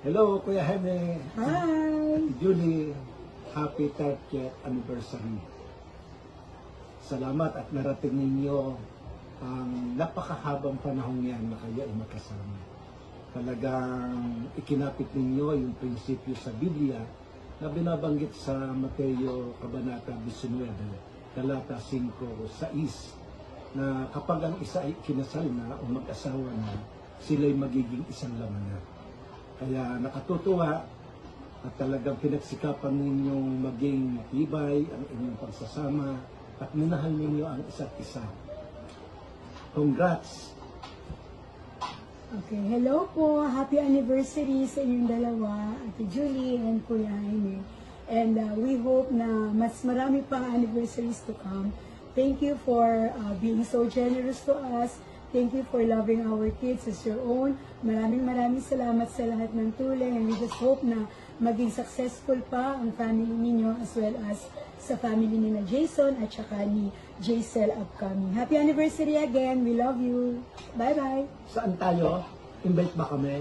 Hello, Kuya Jaime. Hi! Julie, happy 30th anniversary. Salamat at narating ninyo ang napakahabang panahon yan na kayo ay magkasama. Talagang ikinapit ninyo yung prinsipyo sa Biblia na binabanggit sa Mateo Kabanata 19, talata 5-6, na kapag ang isa ay kinasal na o mag-asawa na, sila'y magiging isang laman na. Kaya nakatutuwa at talagang pinagsikapan ninyong maging matibay ang inyong pagsasama at minahal ninyo ang isa't isa. Congrats! Okay, hello po. Happy anniversary sa inyong dalawa, Ate Julie and Kuya Jaime. And we hope na mas marami pang anniversaries to come. Thank you for being so generous to us. Thank you for loving our kids as your own. Maraming salamat sa lahat ng tulong, and we just hope na maging successful pa ang family ninyo as well as sa family ni na Jason at saka ni Jacel upcoming. Happy anniversary again. We love you. Bye-bye. Saan tayo? Invite ba kami?